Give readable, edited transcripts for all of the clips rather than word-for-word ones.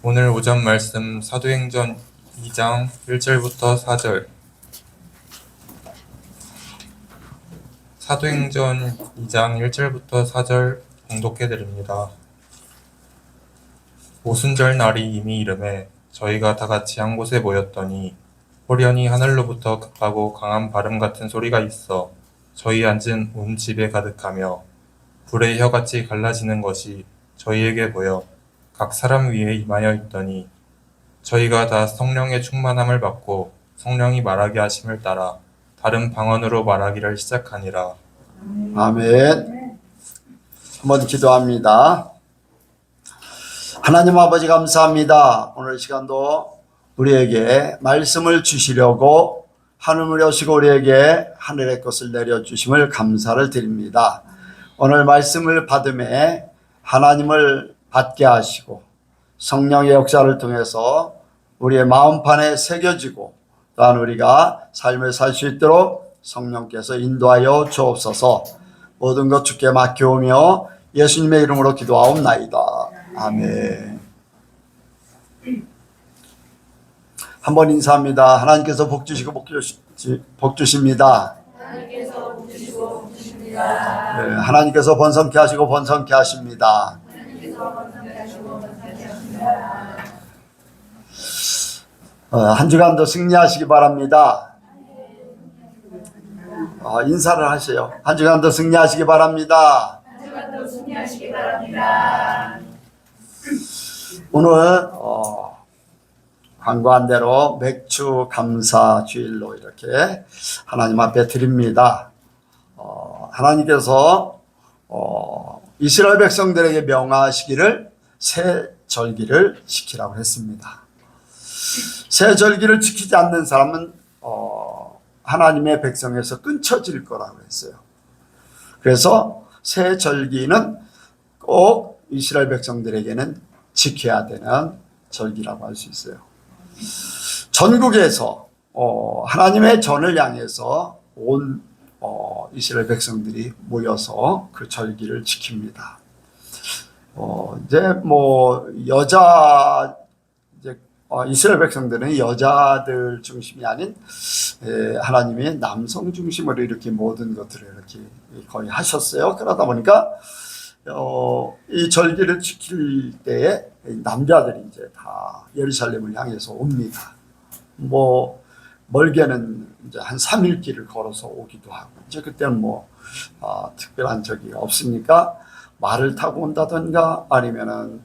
오늘 오전 말씀 사도행전 2장 1절부터 4절. 사도행전 2장 1절부터 4절 봉독해 드립니다. 오순절 날이 이미 이르매 저희가 다 같이 한 곳에 모였더니 호련히 하늘로부터 급하고 강한 바람 같은 소리가 있어 저희 앉은 온 집에 가득하며 불의 혀같이 갈라지는 것이 저희에게 보여 각 사람 위에 임하여 있더니 저희가 다 성령의 충만함을 받고 성령이 말하게 하심을 따라 다른 방언으로 말하기를 시작하니라. 아멘. 한번 기도합니다. 하나님 아버지 감사합니다. 오늘 시간도 우리에게 말씀을 주시려고 하늘을 여시고 우리에게 하늘의 것을 내려주심을 감사를 드립니다. 오늘 말씀을 받음에 하나님을 받게 하시고 성령의 역사를 통해서 우리의 마음판에 새겨지고 또한 우리가 삶을 살 수 있도록 성령께서 인도하여 주옵소서. 모든 것 주께 맡겨오며 예수님의 이름으로 기도하옵나이다. 아멘. 한번 인사합니다. 하나님께서 복 주시고 복 주십니다. 하나님께서 복 주시고 복 주십니다. 네, 하나님께서 번성케 하시고 번성케 하십니다. 하나님께서 번성케 하시고 번성케 하십니다. 한 주간도 승리하시기 바랍니다. 인사를 하세요. 한 주간도 승리하시기 바랍니다. 한 주간도 승리하시기 바랍니다. 오늘 광고한 대로 맥주 감사 주일로 이렇게 하나님 앞에 드립니다. 하나님께서 이스라엘 백성들에게 명하시기를 새 절기를 지키라고 했습니다. 새 절기를 지키지 않는 사람은 하나님의 백성에서 끊쳐질 거라고 했어요. 그래서 새 절기는 꼭 이스라엘 백성들에게는 지켜야 되는 절기라고 할 수 있어요. 전국에서 하나님의 전을 향해서 온 이스라엘 백성들이 모여서 그 절기를 지킵니다. 이스라엘 백성들은 여자들 중심이 아닌 하나님의 남성 중심으로 이렇게 모든 것들을 이렇게 거의 하셨어요. 그러다 보니까 이 절기를 지킬 때에 남자들이 이제 다 예루살렘을 향해서 옵니다. 멀게는 이제 한 3일 길을 걸어서 오기도 하고, 이제 그때는 특별한 적이 없으니까 말을 타고 온다던가 아니면은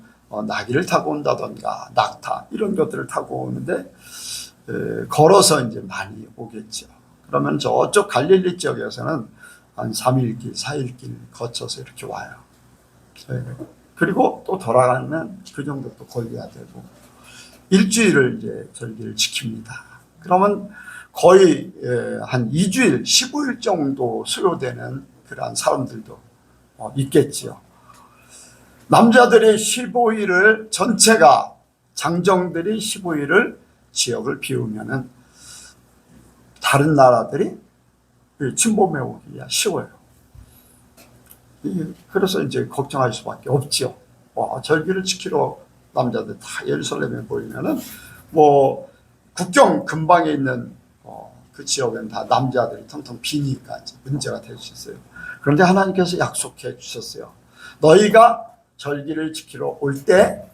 나귀를 타고 온다던가 낙타 이런 것들을 타고 오는데 걸어서 이제 많이 오겠죠. 그러면 저쪽 갈릴리 지역에서는 한 3일 길, 4일 길 거쳐서 이렇게 와요. 그리고 또 돌아가면 그 정도 또 걸려야 되고 일주일을 이제 절기를 지킵니다. 그러면 거의 한 2주일, 15일 정도 소요되는 그러한 사람들도 있겠지요. 남자들이 15일을 전체가 장정들이 15일을 지역을 비우면은 다른 나라들이 침범해 오기가 쉬워요. 그래서 이제 걱정할 수밖에 없죠. 절기를 지키러 남자들 다 예루살렘에 모이면은 국경 근방에 있는 그 지역은 다 남자들이 텅텅 비니까 이제 문제가 될 수 있어요. 그런데 하나님께서 약속해 주셨어요. 너희가 절기를 지키러 올 때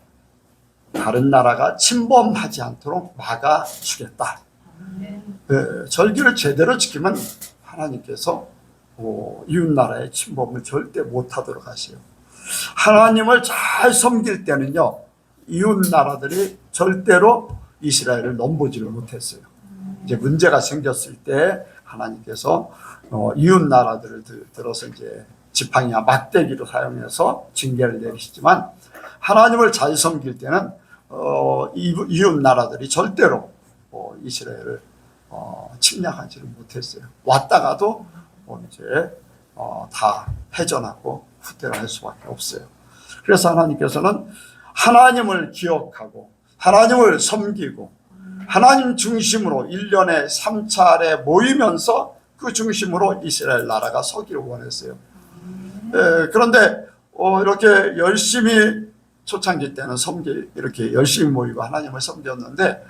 다른 나라가 침범하지 않도록 막아주겠다. 절기를 제대로 지키면 하나님께서 이웃 나라의 침범을 절대 못하도록 하세요. 하나님을 잘 섬길 때는요, 이웃 나라들이 절대로 이스라엘을 넘보지를 못했어요. 이제 문제가 생겼을 때 하나님께서 이웃 나라들을 들어서 이제 지팡이와 막대기로 사용해서 징계를 내리시지만, 하나님을 잘 섬길 때는 이웃 나라들이 절대로 이스라엘을 침략하지를 못했어요. 왔다가도 이제 다 패전하고 후퇴를 할 수밖에 없어요. 그래서 하나님께서는 하나님을 기억하고 하나님을 섬기고 하나님 중심으로 1년에 3차례 모이면서 그 중심으로 이스라엘 나라가 서기를 원했어요. 그런데 이렇게 열심히 초창기 때는 이렇게 열심히 모이고 하나님을 섬겼는데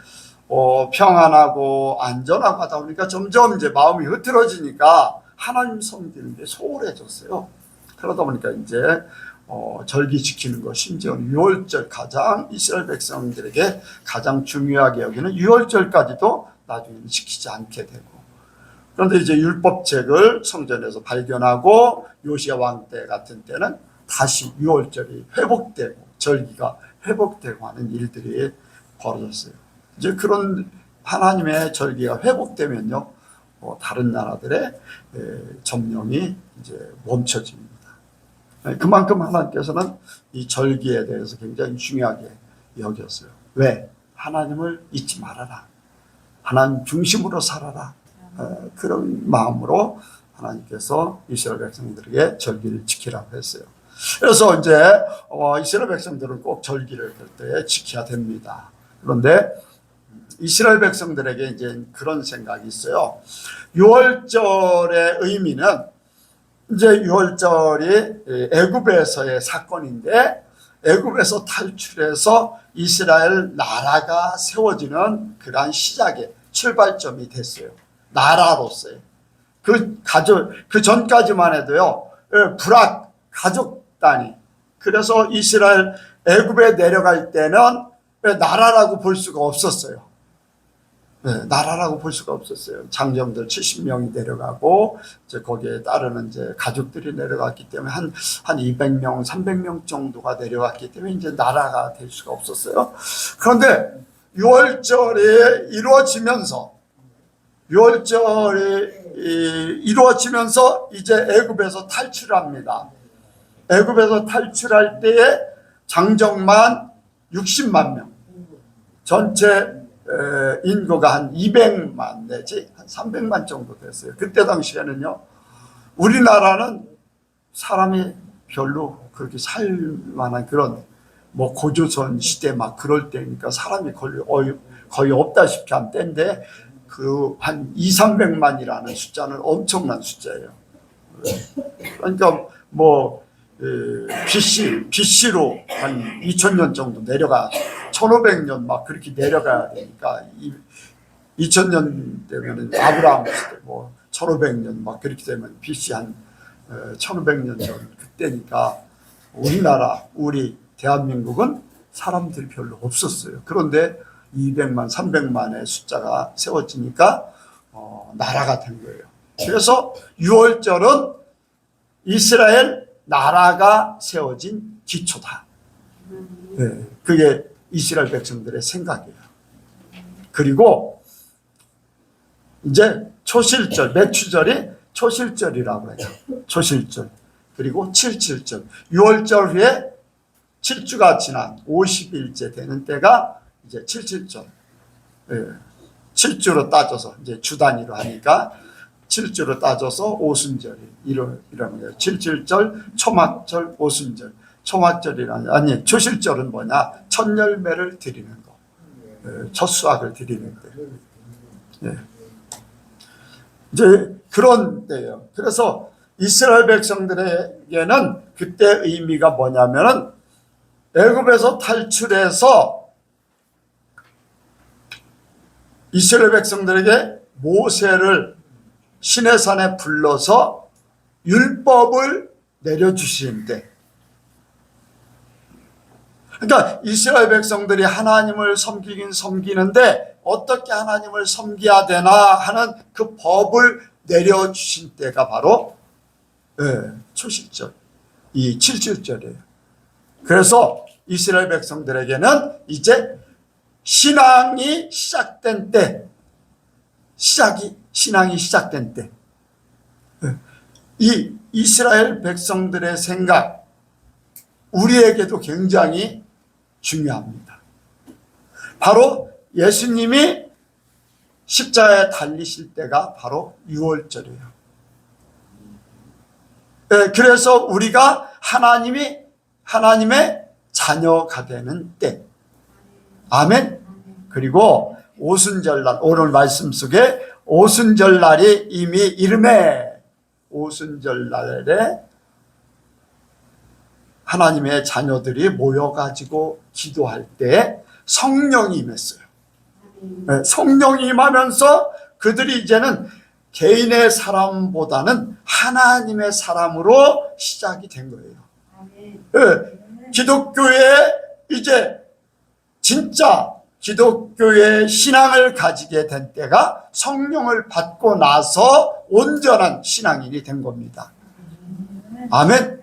평안하고 안전하고 하다 보니까 점점 이제 마음이 흐트러지니까 하나님 섬기는 게 소홀해졌어요. 그러다 보니까 이제 절기 지키는 것, 심지어 유월절, 가장 이스라엘 백성들에게 가장 중요하게 여기는 유월절까지도 나중에는 지키지 않게 되고, 그런데 이제 율법책을 성전에서 발견하고 요시야 왕 때 같은 때는 다시 유월절이 회복되고 절기가 회복되고 하는 일들이 벌어졌어요. 이제 그런 하나님의 절기가 회복되면요, 다른 나라들의 점령이 이제 멈춰집니다. 그만큼 하나님께서는 이 절기에 대해서 굉장히 중요하게 여겼어요. 왜? 하나님을 잊지 말아라. 하나님 중심으로 살아라. 그런 마음으로 하나님께서 이스라엘 백성들에게 절기를 지키라고 했어요. 그래서 이제 이스라엘 백성들은 꼭 절기를 그때 지켜야 됩니다. 그런데 이스라엘 백성들에게 이제 그런 생각이 있어요. 유월절의 의미는, 이제 유월절이 애굽에서의 사건인데 애굽에서 탈출해서 이스라엘 나라가 세워지는 그러한 시작의 출발점이 됐어요. 나라로서의. 그 전까지만 해도요, 불악 가족 단위. 그래서 이스라엘 애굽에 내려갈 때는 나라라고 볼 수가 없었어요. 나라라고 볼 수가 없었어요. 장정들 70명이 내려가고 이제 거기에 따르는 이제 가족들이 내려갔기 때문에 한 200명, 300명 정도가 내려갔기 때문에 이제 나라가 될 수가 없었어요. 그런데 유월절이 이루어지면서 이제 애굽에서 탈출합니다. 애굽에서 탈출할 때에 장정만 60만 명, 전체 인구가 한 200만 내지 한 300만 정도 됐어요. 그때 당시에는요, 우리나라는 사람이 별로 그렇게 살 만한 그런 고조선 시대 막 그럴 때니까 사람이 거의 없다시피 한 때인데 그 한 200~300만이라는 숫자는 엄청난 숫자예요. 그러니까 BC로 한 2000년 정도 내려가, 1500년 막 그렇게 내려가야 되니까 2000년 되면 아브라함 시대 1500년 막 그렇게 되면 BC 한 1500년 전 그때니까 우리 대한민국은 사람들이 별로 없었어요. 그런데 200만, 300만의 숫자가 세워지니까 나라가 된 거예요. 그래서 유월절은 이스라엘 나라가 세워진 기초다. 그게 이스라엘 백성들의 생각이에요. 그리고 이제 초실절, 매추절이 초실절이라고 해요. 초실절. 그리고 칠칠절. 유월절 후에 7주가 지난 50일째 되는 때가 이제 칠칠절. 7주로 따져서 이제 주 단위로 하니까 7주로 따져서 오순절이 이런 거예요. 칠칠절, 초막절, 오순절. 초막절이라니, 초실절은 뭐냐? 첫 열매를 드리는 거. 첫 수확을 드리는 때. 이제 그런 때예요. 그래서 이스라엘 백성들에게는 그때 의미가 뭐냐면은 애굽에서 탈출해서 이스라엘 백성들에게 모세를 시내산에 불러서 율법을 내려주신 때, 그러니까 이스라엘 백성들이 하나님을 섬기긴 섬기는데 어떻게 하나님을 섬겨야 되나 하는 그 법을 내려주신 때가 바로 초실절, 이 칠칠절이에요. 그래서 이스라엘 백성들에게는 이제 신앙이 시작된 때, 신앙이 시작된 때, 이 이스라엘 백성들의 생각, 우리에게도 굉장히 중요합니다. 바로 예수님이 십자가에 달리실 때가 바로 유월절이에요. 그래서 우리가 하나님의 자녀가 되는 때. 아멘. 그리고 오순절날, 오늘 말씀 속에 오순절날이 이미 이름에 오순절날에 하나님의 자녀들이 모여가지고 기도할 때 성령이 임했어요. 네, 성령이 임하면서 그들이 이제는 개인의 사람보다는 하나님의 사람으로 시작이 된 거예요. 네, 기독교에 이제 진짜 기독교의 신앙을 가지게 된 때가 성령을 받고 나서 온전한 신앙인이 된 겁니다. 아멘.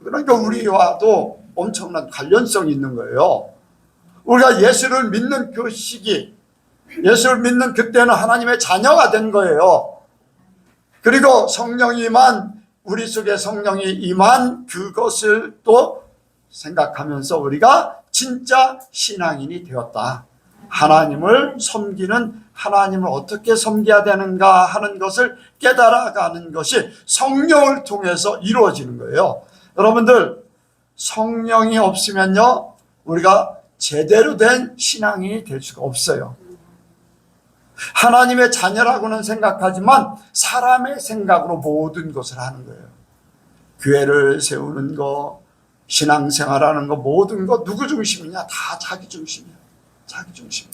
그러니까 우리와도 엄청난 관련성이 있는 거예요. 우리가 예수를 믿는 그 시기, 예수를 믿는 그때는 하나님의 자녀가 된 거예요. 그리고 성령이 임한, 우리 속에 성령이 임한 그것을 또 생각하면서 우리가 진짜 신앙인이 되었다. 하나님을 섬기는, 하나님을 어떻게 섬겨야 되는가 하는 것을 깨달아가는 것이 성령을 통해서 이루어지는 거예요. 여러분들, 성령이 없으면요, 우리가 제대로 된 신앙인이 될 수가 없어요. 하나님의 자녀라고는 생각하지만 사람의 생각으로 모든 것을 하는 거예요. 교회를 세우는 거, 신앙생활하는 거, 모든 거 누구 중심이냐? 다 자기 중심이야. 자기 중심.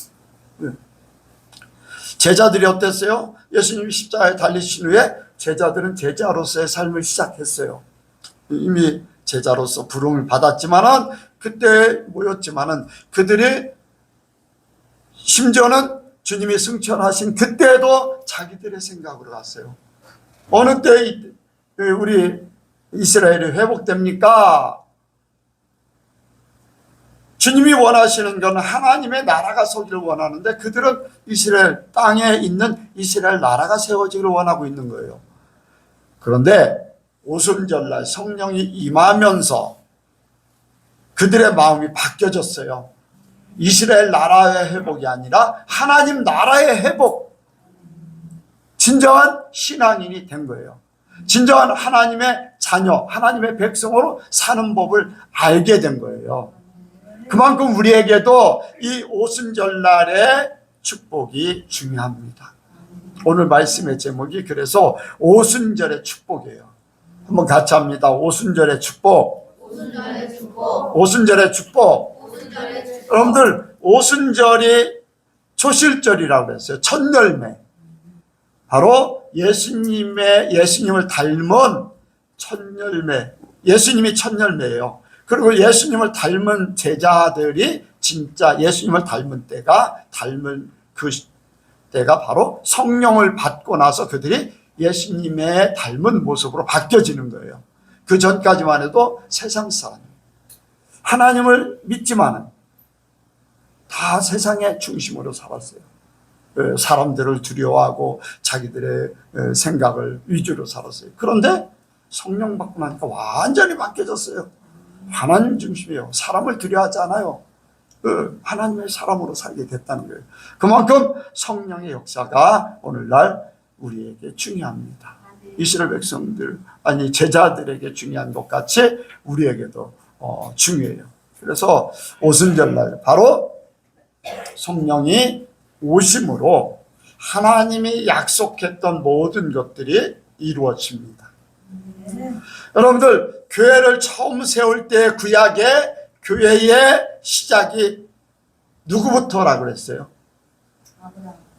제자들이 어땠어요? 예수님이 십자가에 달리신 후에 제자들은 제자로서의 삶을 시작했어요. 이미 제자로서 부름을 받았지만은, 그때 모였지만은, 그들이 심지어는 주님이 승천하신 그때도 자기들의 생각으로 갔어요. 어느 때 우리 이스라엘이 회복됩니까? 주님이 원하시는 건 하나님의 나라가 서기를 원하는데, 그들은 이스라엘 땅에 있는 이스라엘 나라가 세워지기를 원하고 있는 거예요. 그런데 오순절날 성령이 임하면서 그들의 마음이 바뀌어졌어요. 이스라엘 나라의 회복이 아니라 하나님 나라의 회복, 진정한 신앙인이 된 거예요. 진정한 하나님의 자녀, 하나님의 백성으로 사는 법을 알게 된 거예요. 그만큼 우리에게도 이 오순절날의 축복이 중요합니다. 오늘 말씀의 제목이 그래서 오순절의 축복이에요. 한번 같이 합니다. 오순절의 축복. 오순절의 축복. 오순절의 축복. 오순절의 축복. 여러분들, 오순절이 초실절이라고 그랬어요. 첫 열매. 바로 예수님을 닮은 첫 열매. 예수님이 첫 열매예요. 그리고 예수님을 닮은 제자들이 진짜 예수님을 닮은 때가 바로 성령을 받고 나서 그들이 예수님의 닮은 모습으로 바뀌어지는 거예요. 그 전까지만 해도 세상 사람, 하나님을 믿지만은 다 세상의 중심으로 살았어요. 사람들을 두려워하고 자기들의 생각을 위주로 살았어요. 그런데 성령 받고 나니까 완전히 바뀌어졌어요. 하나님 중심이에요. 사람을 두려워하지 않아요. 하나님의 사람으로 살게 됐다는 거예요. 그만큼 성령의 역사가 오늘날 우리에게 중요합니다. 이스라엘 백성들, 아니 제자들에게 중요한 것 같이 우리에게도 중요해요. 그래서 오순절날 바로 성령이 오심으로 하나님이 약속했던 모든 것들이 이루어집니다. 여러분들, 교회를 처음 세울 때 구약의 교회의 시작이 누구부터라고 그랬어요?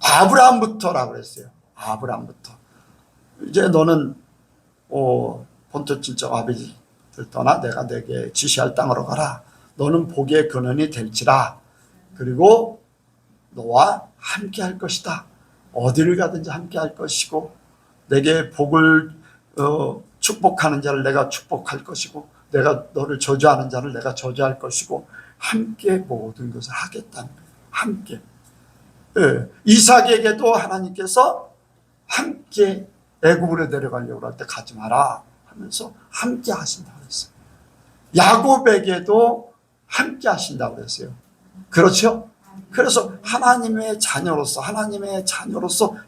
아브라함부터라고 그랬어요. 아브라함부터. 이제 너는 본토 친척 아버지를 떠나 내가 내게 지시할 땅으로 가라. 너는 복의 근원이 될지라. 그리고 너와 함께 할 것이다. 어디를 가든지 함께 할 것이고, 내게 복을 축복하는 자를 내가 축복할 것이고, 내가 너를 저주하는 자를 내가 저주할 것이고, 함께 모든 것을 하겠다는 거예요. 함께. 이삭에게도 하나님께서 함께 애굽으로 내려가려고 할 때 가지 마라 하면서 함께 하신다고 했어요. 야곱에게도 함께 하신다고 그랬어요. 그렇죠? 그래서 하나님의 자녀로서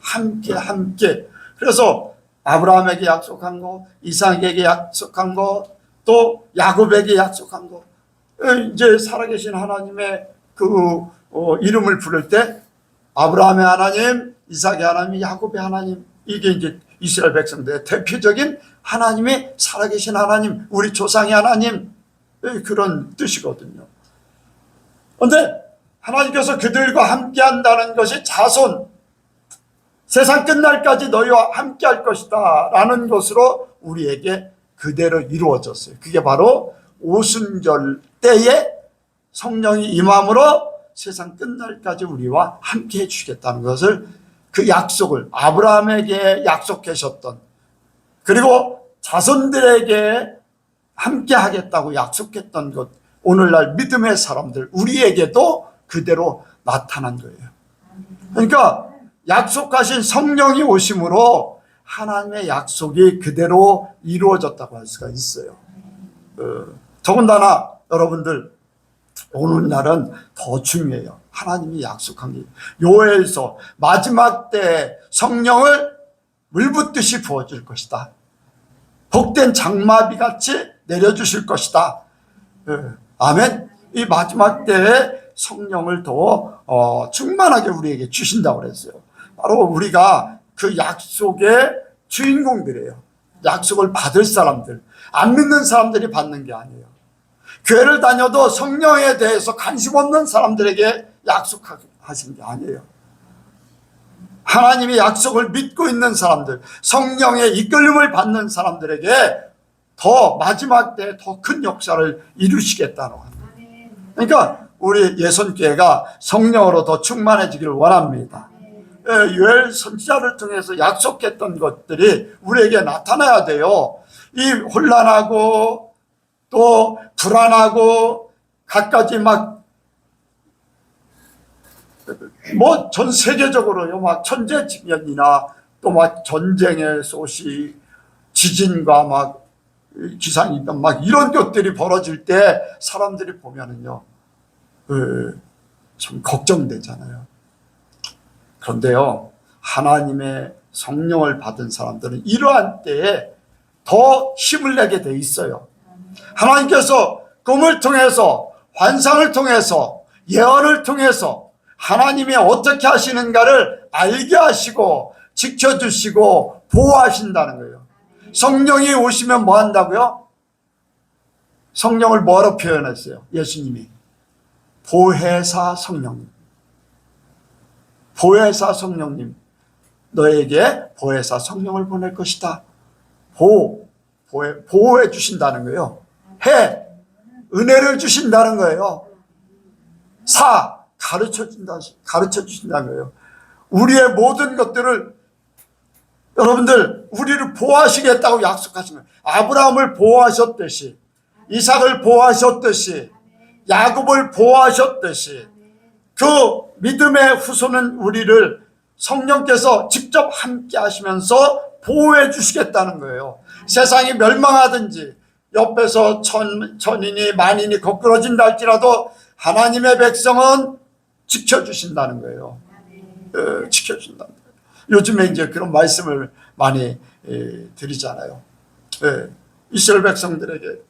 함께. 그래서 아브라함에게 약속한 거, 이삭에게 약속한 거, 또 야곱에게 약속한 거, 이제 살아계신 하나님의 그 이름을 부를 때 아브라함의 하나님, 이삭의 하나님, 야곱의 하나님, 이게 이제 이스라엘 백성들의 대표적인 하나님이 살아계신 하나님, 우리 조상의 하나님, 그런 뜻이거든요. 그런데 하나님께서 그들과 함께 한다는 것이 자손, 세상 끝날까지 너희와 함께 할 것이다 라는 것으로 우리에게 그대로 이루어졌어요. 그게 바로 오순절 때에 성령이 임함으로 세상 끝날까지 우리와 함께 해주시겠다는 것을, 그 약속을 아브라함에게 약속하셨던, 그리고 자손들에게 함께 하겠다고 약속했던 것, 오늘날 믿음의 사람들 우리에게도 그대로 나타난 거예요. 그러니까 약속하신 성령이 오심으로 하나님의 약속이 그대로 이루어졌다고 할 수가 있어요. 더군다나 여러분들, 오늘날은 더 중요해요. 하나님이 약속한 게 요엘서 마지막 때 성령을 물붓듯이 부어줄 것이다. 복된 장마비같이 내려주실 것이다. 아멘. 이 마지막 때에 성령을 더 충만하게 우리에게 주신다고 그랬어요. 바로 우리가 그 약속의 주인공들이에요. 약속을 받을 사람들, 안 믿는 사람들이 받는 게 아니에요. 교회를 다녀도 성령에 대해서 관심 없는 사람들에게 약속하신 게 아니에요. 하나님의 약속을 믿고 있는 사람들, 성령의 이끌림을 받는 사람들에게 더 마지막 때 더 큰 역사를 이루시겠다는 겁니다. 그러니까 우리 예선교회가 성령으로 더 충만해지기를 원합니다. 요엘 선지자를 통해서 약속했던 것들이 우리에게 나타나야 돼요. 이 혼란하고 또 불안하고 갖가지 전 세계적으로요, 천재지변이나 또 전쟁의 소식, 지진과 기상이변 이런 것들이 벌어질 때 사람들이 보면은요, 좀 걱정되잖아요. 그런데요, 하나님의 성령을 받은 사람들은 이러한 때에 더 힘을 내게 돼 있어요. 하나님께서 꿈을 통해서, 환상을 통해서, 예언을 통해서 하나님이 어떻게 하시는가를 알게 하시고 지켜주시고 보호하신다는 거예요. 성령이 오시면 뭐 한다고요? 성령을 뭐로 표현했어요? 예수님이 보혜사 성령님. 보혜사 성령님, 너에게 보혜사 성령을 보낼 것이다. 보호해 주신다는 거예요. 은혜를 주신다는 거예요. 가르쳐 주신다는 거예요. 우리의 모든 것들을, 여러분들, 우리를 보호하시겠다고 약속하신 거예요. 아브라함을 보호하셨듯이, 이삭을 보호하셨듯이, 야곱을 보호하셨듯이, 그 믿음의 후손은 우리를 성령께서 직접 함께 하시면서 보호해 주시겠다는 거예요. 세상이 멸망하든지 옆에서 천인이 만인이 거꾸러진다 할지라도 하나님의 백성은 지켜주신다는 거예요. 지켜준다는 거예요. 요즘에 이제 그런 말씀을 많이 드리잖아요. 이스라엘 백성들에게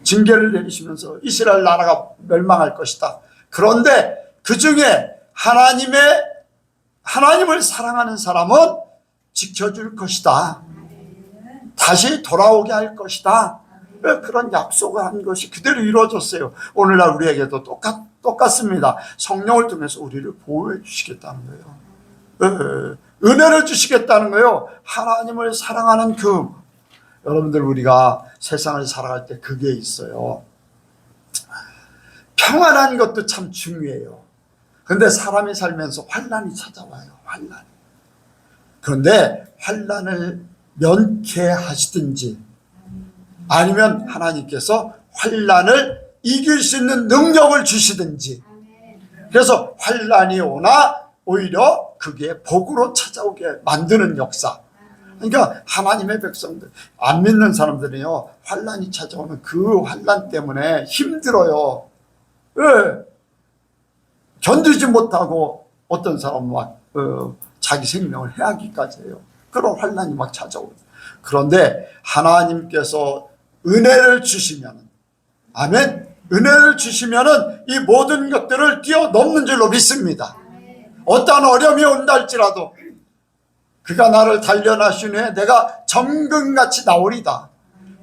징계를 내리시면서 이스라엘 나라가 멸망할 것이다. 그런데 그 중에 하나님을 사랑하는 사람은 지켜줄 것이다. 다시 돌아오게 할 것이다. 그런 약속을 한 것이 그대로 이루어졌어요. 오늘날 우리에게도 똑같습니다. 성령을 통해서 우리를 보호해 주시겠다는 거예요. 은혜를 주시겠다는 거예요. 하나님을 사랑하는 여러분들, 우리가 세상을 살아갈 때 그게 있어요. 평안한 것도 참 중요해요. 그런데 사람이 살면서 환난이 찾아와요. 환난이. 그런데 환난을 면케하시든지 아니면 하나님께서 환난을 이길 수 있는 능력을 주시든지, 그래서 환난이 오나 오히려 그게 복으로 찾아오게 만드는 역사. 그러니까 하나님의 백성들, 안 믿는 사람들은요, 환난이 찾아오면 그 환난 때문에 힘들어요. 견디지 못하고 어떤 사람은 자기 생명을 해하기까지 해요. 그런 환난이 찾아오고. 그런데 하나님께서 은혜를 주시면, 아멘, 은혜를 주시면은 이 모든 것들을 뛰어넘는 줄로 믿습니다. 어떠한 어려움이 온다 할지라도 그가 나를 단련하신 후에 내가 정금같이 나오리다.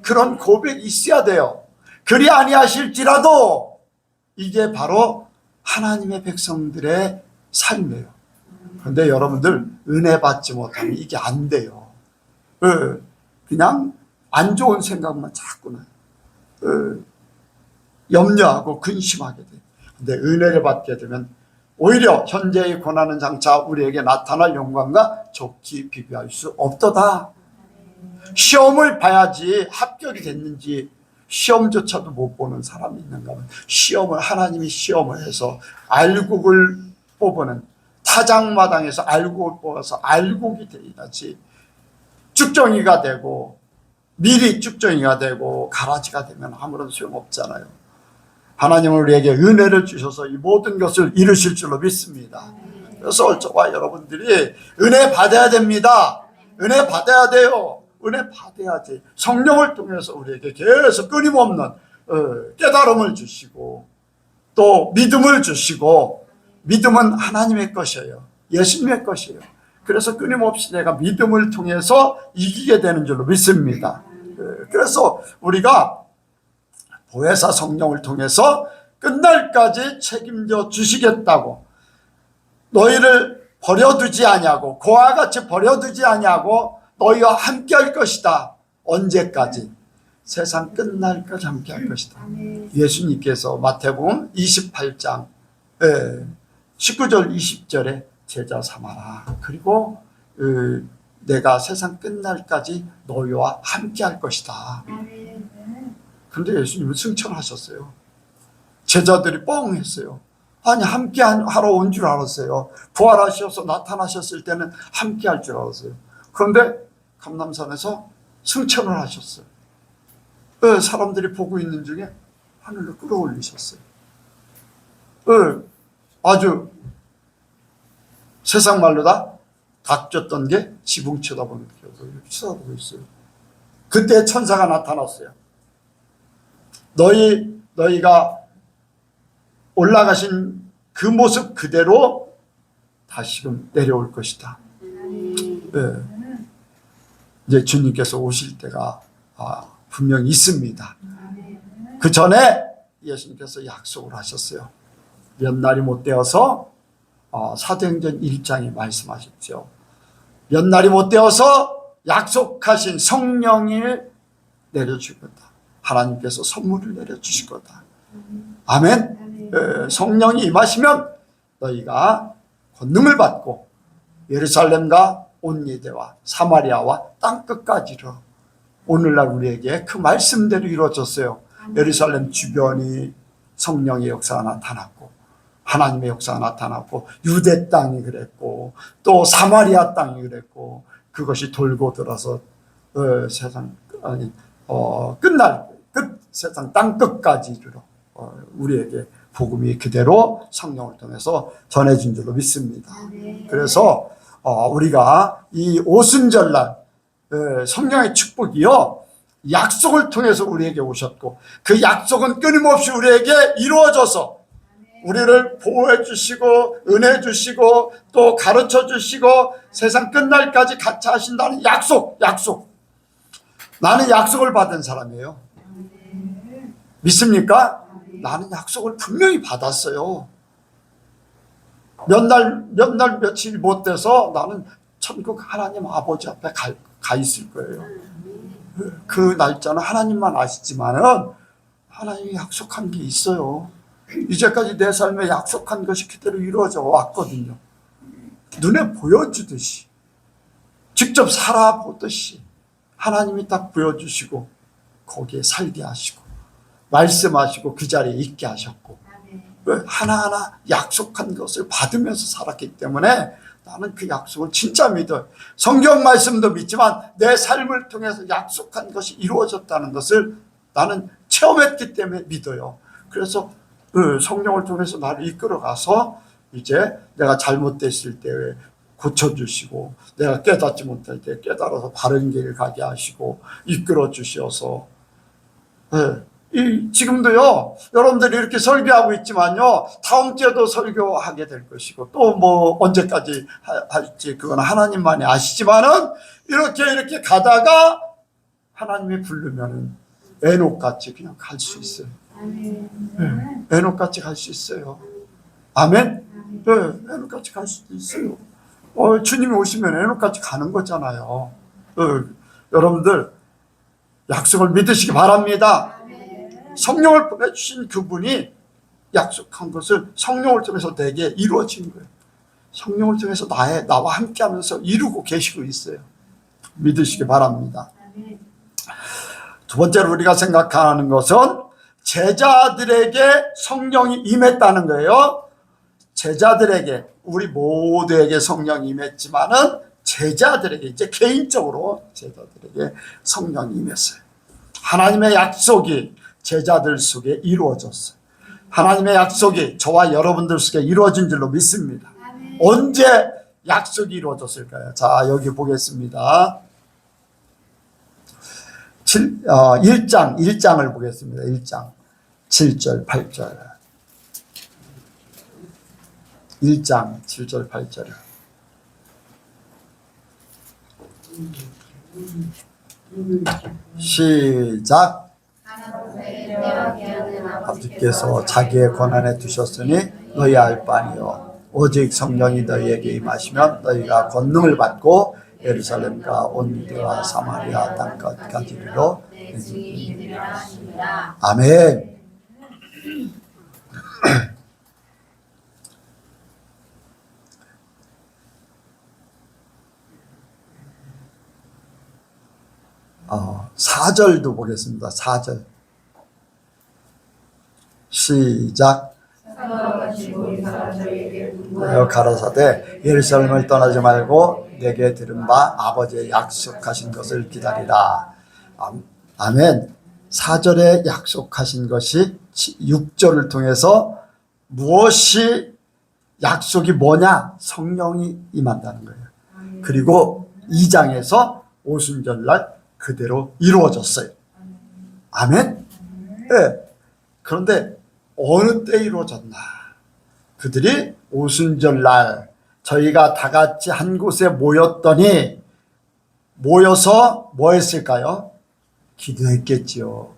그런 고백이 있어야 돼요. 그리 아니하실지라도 이게 바로 하나님의 백성들의 삶이에요. 그런데 여러분들 은혜 받지 못하면 이게 안 돼요. 그냥 안 좋은 생각만 자꾸 염려하고 근심하게 돼요. 근데 은혜를 받게 되면 오히려 현재의 고난은 장차 우리에게 나타날 영광과 좋게 비교할 수 없도다. 시험을 봐야지 합격이 됐는지 시험조차도 못 보는 사람이 있는가 하면 시험을 하나님이 시험을 해서 알곡을 뽑는 타작마당에서 알곡을 뽑아서 알곡이 되어야지 쭉정이가 되고 미리 쭉정이가 되고 가라지가 되면 아무런 소용없잖아요. 하나님은 우리에게 은혜를 주셔서 이 모든 것을 이루실 줄로 믿습니다. 그래서 저와 여러분들이 은혜 받아야 됩니다. 은혜 받아야 돼요. 은혜 받아야지. 성령을 통해서 우리에게 계속 끊임없는 깨달음을 주시고 또 믿음을 주시고, 믿음은 하나님의 것이에요. 예수님의 것이에요. 그래서 끊임없이 내가 믿음을 통해서 이기게 되는 줄로 믿습니다. 그래서 우리가 보혜사 성령을 통해서 끝날까지 책임져 주시겠다고, 너희를 버려두지 아니하고 고와 같이 버려두지 아니하고 너희와 함께 할 것이다. 언제까지? 세상 끝날까지 함께 할 것이다. 예수님께서 마태복음 28장 19절 20절에 제자 삼아라. 그리고 내가 세상 끝날까지 너희와 함께 할 것이다. 그런데 예수님은 승천하셨어요. 제자들이 뻥 했어요. 아니, 함께 하러 온 줄 알았어요. 부활하셔서 나타나셨을 때는 함께 할 줄 알았어요. 그런데 감람산에서 승천을 하셨어요. 사람들이 보고 있는 중에 하늘로 끌어올리셨어요. 아주 세상 말로 다 닥쳤던 게 지붕 쳐다보는 게 이렇게 쳐다보고 있어요. 그때 천사가 나타났어요. 너희가 올라가신 그 모습 그대로 다시금 내려올 것이다. 이제 주님께서 오실 때가 분명히 있습니다. 그 전에 예수님께서 약속을 하셨어요. 몇 날이 못 되어서 사도행전 1장에 말씀하셨죠. 몇 날이 못 되어서 약속하신 성령이 내려줄 거다. 하나님께서 선물을 내려주실 거다. 아멘. 성령이 임하시면 너희가 권능을 받고 예루살렘과 온 유대와 사마리아와 땅끝까지 이르러. 오늘날 우리에게 그 말씀대로 이루어졌어요. 예루살렘 주변이 성령의 역사가 나타났고 하나님의 역사가 나타났고 유대 땅이 그랬고 또 사마리아 땅이 그랬고 그것이 돌고 들어서 세상 세상 땅끝까지 이르러 우리에게 복음이 그대로 성령을 통해서 전해진 줄로 믿습니다. 그래서 우리가 이 오순절날 성령의 축복이요 약속을 통해서 우리에게 오셨고 그 약속은 끊임없이 우리에게 이루어져서 우리를 보호해 주시고 은혜 주시고 또 가르쳐 주시고 세상 끝날까지 같이 하신다는 약속. 나는 약속을 받은 사람이에요. 믿습니까? 나는 약속을 분명히 받았어요. 몇 날 며칠 못 돼서 나는 천국 하나님 아버지 앞에 가 있을 거예요. 그 날짜는 하나님만 아시지만은 하나님이 약속한 게 있어요. 이제까지 내 삶에 약속한 것이 그대로 이루어져 왔거든요. 눈에 보여주듯이 직접 살아보듯이 하나님이 딱 보여주시고 거기에 살게 하시고 말씀하시고 그 자리에 있게 하셨고 하나하나 약속한 것을 받으면서 살았기 때문에 나는 그 약속을 진짜 믿어요. 성경 말씀도 믿지만 내 삶을 통해서 약속한 것이 이루어졌다는 것을 나는 체험했기 때문에 믿어요. 그래서 성령을 통해서 나를 이끌어가서 이제 내가 잘못됐을 때 고쳐주시고 내가 깨닫지 못할 때 깨달아서 바른 길을 가게 하시고 이끌어 주셔서 지금도요 여러분들이 이렇게 설교하고 있지만요 다음 주에도 설교하게 될 것이고 또 뭐 언제까지 할지 그건 하나님만이 아시지만은 이렇게 가다가 하나님이 부르면은 에녹같이 그냥 갈 수 있어요. 에녹같이 갈 수 있어요. 아멘? 네, 에녹같이 갈 수도 있어요. 주님이 오시면 에녹같이 가는 거잖아요. 여러분들 약속을 믿으시기 바랍니다. 성령을 보내주신 그분이 약속한 것을 성령을 통해서 내게 이루어진 거예요. 성령을 통해서 나와 함께 하면서 이루고 계시고 있어요. 믿으시기 바랍니다. 두 번째로 우리가 생각하는 것은 제자들에게 성령이 임했다는 거예요. 제자들에게, 우리 모두에게 성령이 임했지만은 제자들에게, 이제 개인적으로 제자들에게 성령이 임했어요. 하나님의 약속이 제자들 속에 이루어졌어요. 하나님의 약속이 저와 여러분들 속에 이루어진 줄로 믿습니다. 언제 약속이 이루어졌을까요? 자, 여기 보겠습니다. 1장을 보겠습니다. 1장 7절 8절 1장 7절 8절 시작. 아버지께서 자기의 권한에 두셨으니 너희 알 바니요 오직 성령이 너희에게 임하시면 너희가 권능을 받고 예루살렘과 온 유대와 사마리아 땅끝까지 이르러 아멘. 사절도 보겠습니다. 4절 시작. 가라사대 예루살렘을 떠나지 말고 내게 들은 바 아버지의 약속하신 것을 기다리라. 아멘. 4절에 약속하신 것이 6절을 통해서 무엇이 약속이 뭐냐? 성령이 임한다는 거예요. 그리고 2장에서 오순절날 그대로 이루어졌어요. 아멘. 네. 그런데 어느 때 이루어졌나? 그들이 오순절날 저희가 다 같이 한 곳에 모였더니 모여서 뭐 했을까요? 기도했겠지요.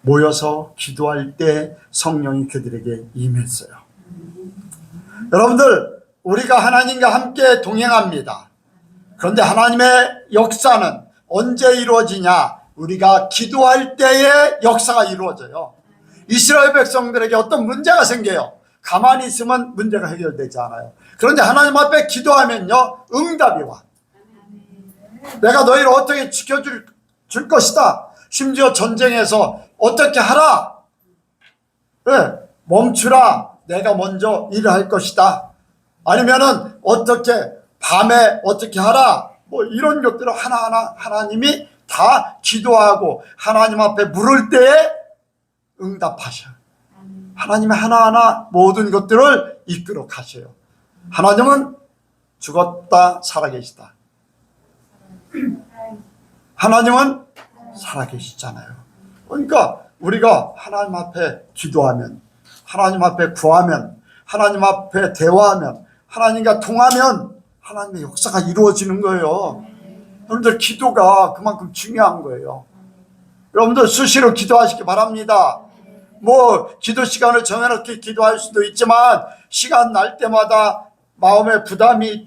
모여서 기도할 때 성령이 그들에게 임했어요. 여러분들, 우리가 하나님과 함께 동행합니다. 그런데 하나님의 역사는 언제 이루어지냐? 우리가 기도할 때에 역사가 이루어져요. 이스라엘 백성들에게 어떤 문제가 생겨요. 가만히 있으면 문제가 해결되지 않아요. 그런데 하나님 앞에 기도하면요, 응답이 와. 내가 너희를 어떻게 지켜줄 것이다. 심지어 전쟁에서 어떻게 하라. 네, 멈추라. 내가 먼저 일을 할 것이다. 아니면은 어떻게 밤에 어떻게 하라. 뭐 이런 것들을 하나하나 하나님이 다 기도하고 하나님 앞에 물을 때에 응답하셔. 하나님이 하나하나 모든 것들을 이끌어 가셔요. 하나님은 죽었다 살아계시다. 하나님은 살아계시잖아요. 그러니까 우리가 하나님 앞에 기도하면, 하나님 앞에 구하면, 하나님 앞에 대화하면, 하나님과 통하면 하나님의 역사가 이루어지는 거예요. 여러분들, 기도가 그만큼 중요한 거예요. 여러분들 수시로 기도하시기 바랍니다. 뭐 기도 시간을 정해놓고 기도할 수도 있지만 시간 날 때마다 마음에 부담이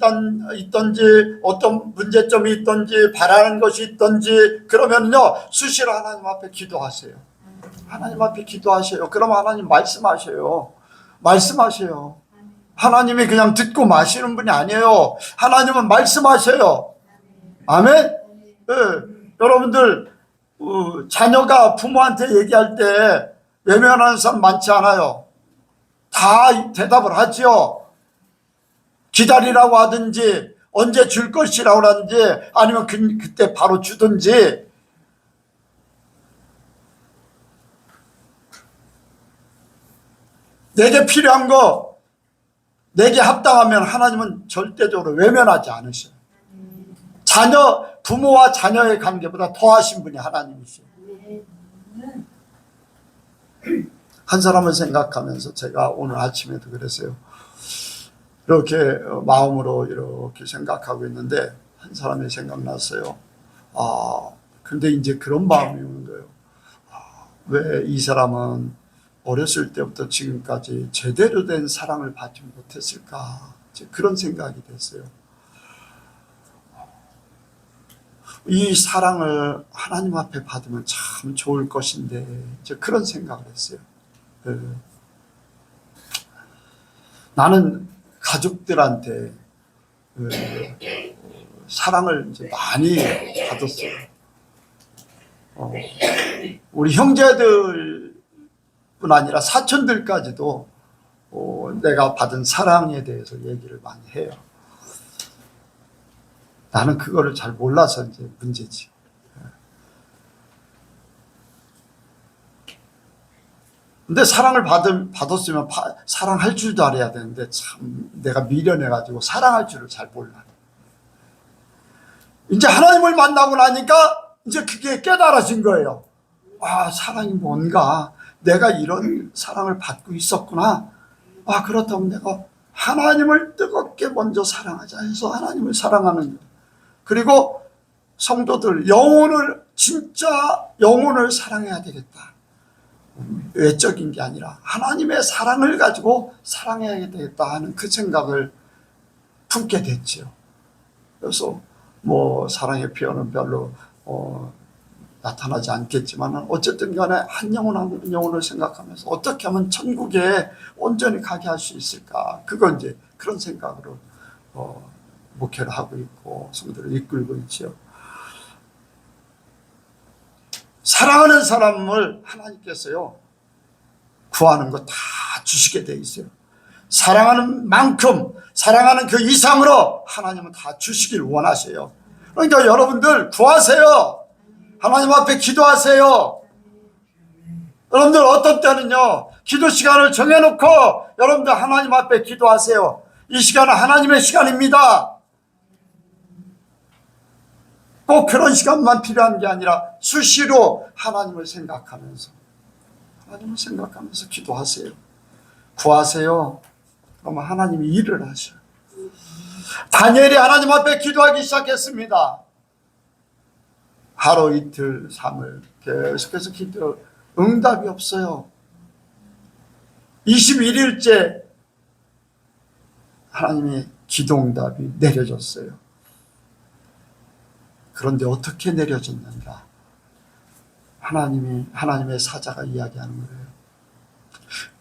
있던지 어떤 문제점이 있던지 바라는 것이 있던지 그러면요, 수시로 하나님 앞에 기도하세요. 하나님 앞에 기도하세요. 그러면 하나님 말씀하셔요. 하나님이 그냥 듣고 마시는 분이 아니에요. 하나님은 말씀하셔요. 아멘. 네. 여러분들, 자녀가 부모한테 얘기할 때 외면하는 사람 많지 않아요. 다 대답을 하지요. 기다리라고 하든지 언제 줄 것이라고 하든지 아니면 그때 바로 주든지. 내게 필요한 거, 내게 합당하면 하나님은 절대적으로 외면하지 않으셔요. 부모와 자녀의 관계보다 더하신 분이 하나님이시죠. 한 사람을 생각하면서 제가 오늘 아침에도 그랬어요. 이렇게 마음으로 이렇게 생각하고 있는데 한 사람이 생각났어요. 근데 이제 그런 마음이 오는 거예요. 왜 이 사람은 어렸을 때부터 지금까지 제대로 된 사랑을 받지 못했을까? 이제 그런 생각이 됐어요. 이 사랑을 하나님 앞에 받으면 참 좋을 것인데, 이제 그런 생각을 했어요. 나는 가족들한테 사랑을 이제 많이 받았어요. 우리 형제들뿐 아니라 사촌들까지도 내가 받은 사랑에 대해서 얘기를 많이 해요. 나는 그거를 잘 몰라서 이제 문제지. 근데 사랑을 받았으면 사랑할 줄도 알아야 되는데 참 내가 미련해가지고 사랑할 줄을 잘 몰라. 이제 하나님을 만나고 나니까 이제 그게 깨달아진 거예요. 아, 사랑이 뭔가. 내가 이런 사랑을 받고 있었구나. 아, 그렇다면 내가 하나님을 뜨겁게 먼저 사랑하자 해서 하나님을 사랑하는 거예요. 그리고 성도들, 진짜 영혼을 사랑해야 되겠다. 외적인 게 아니라 하나님의 사랑을 가지고 사랑해야 되겠다 하는 그 생각을 품게 됐죠. 그래서 사랑의 표현은 별로 나타나지 않겠지만 어쨌든 간에 한 영혼 한 영혼을 생각하면서 어떻게 하면 천국에 온전히 가게 할 수 있을까, 그건 이제 그런 생각으로 목회를 하고 있고 성도를 이끌고 있죠. 사랑하는 사람을 하나님께서요 구하는 거 다 주시게 돼 있어요. 사랑하는 만큼, 사랑하는 그 이상으로 하나님은 다 주시길 원하세요. 그러니까 여러분들 구하세요. 하나님 앞에 기도하세요. 여러분들 어떤 때는요 기도 시간을 정해놓고 여러분들 하나님 앞에 기도하세요. 이 시간은 하나님의 시간입니다. 꼭 그런 시간만 필요한 게 아니라 수시로 하나님을 생각하면서 기도하세요. 구하세요. 그러면 하나님이 일을 하셔요. 다니엘이 하나님 앞에 기도하기 시작했습니다. 하루 이틀 3일 계속해서 기도, 응답이 없어요. 21일째 하나님이 기도응답이 내려졌어요. 그런데 어떻게 내려졌는가? 하나님의 사자가 이야기하는 거예요.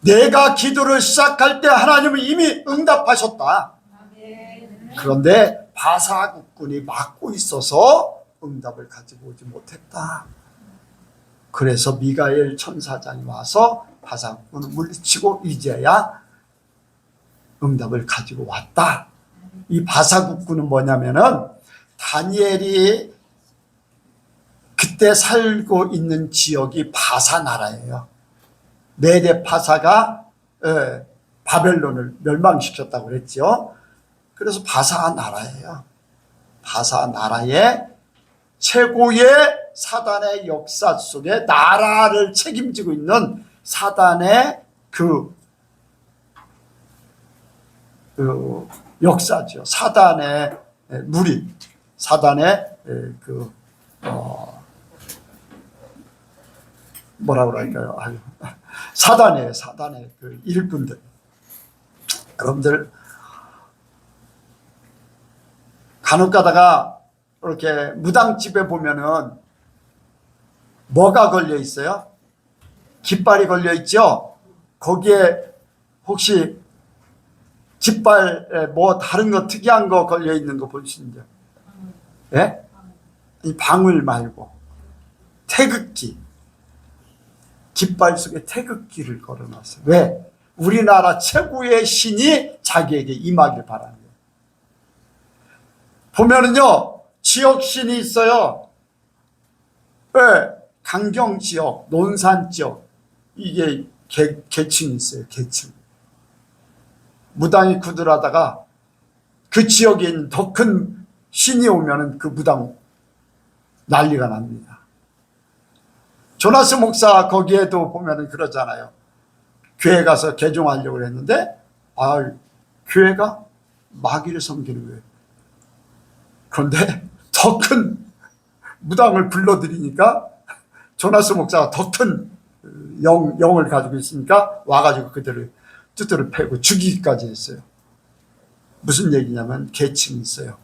내가 기도를 시작할 때 하나님은 이미 응답하셨다. 그런데 바사국군이 막고 있어서 응답을 가지고 오지 못했다. 그래서 미가엘 천사장이 와서 바사국군을 물리치고 이제야 응답을 가지고 왔다. 이 바사국군은 뭐냐면은 다니엘이 그때 살고 있는 지역이 바사 나라예요. 메데 바사가 바벨론을 멸망시켰다고 그랬죠. 그래서 바사 나라예요. 바사 나라의 최고의 사단의 역사 속에 나라를 책임지고 있는 사단의 그 역사죠. 사단의 무리, 사단의 뭐라고 할까요? 사단의 그 일꾼들. 여러분들 간혹 가다가 이렇게 무당집에 보면은 뭐가 걸려 있어요? 깃발이 걸려 있죠? 거기에 혹시 깃발 다른 거 특이한 거 걸려 있는 거 보시는 적? 예? 이 방울 말고 태극기. 깃발 속에 태극기를 걸어놨어요. 왜? 우리나라 최고의 신이 자기에게 임하길 바라는 거예요. 보면은요, 지역 신이 있어요. 왜? 강경 지역, 논산 지역, 이게 계층이 있어요. 계층. 무당이 구들하다가 그 지역에 있는 더 큰 신이 오면은 그 무당 난리가 납니다. 조나스 목사 거기에도 보면은 그러잖아요. 교회 가서 개종하려고 했는데 교회가 마귀를 섬기는 거예요. 그런데 더 큰 무당을 불러들이니까 조나스 목사가 더 큰 영을 가지고 있으니까 와가지고 그들을 두드려 패고 죽이기까지 했어요. 무슨 얘기냐면 계층이 있어요.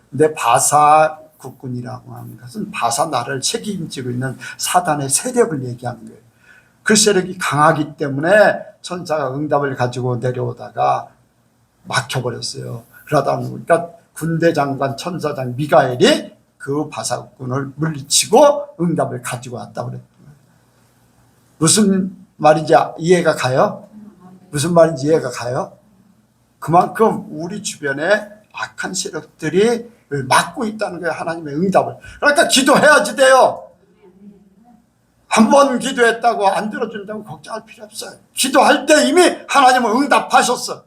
근데 바사 국군이라고 하는 것은 바사 나라를 책임지고 있는 사단의 세력을 얘기하는 거예요. 그 세력이 강하기 때문에 천사가 응답을 가지고 내려오다가 막혀버렸어요. 그러다 보니까 군대 장관 천사장 미가엘이 그 바사국군을 물리치고 응답을 가지고 왔다고 그랬어요. 무슨 말인지 이해가 가요? 무슨 말인지 이해가 가요? 그만큼 우리 주변에 악한 세력들이 막고 있다는 거예요. 하나님의 응답을. 그러니까 기도해야지 돼요. 한 번 기도했다고 안 들어준다고 걱정할 필요 없어요. 기도할 때 이미 하나님은 응답하셨어.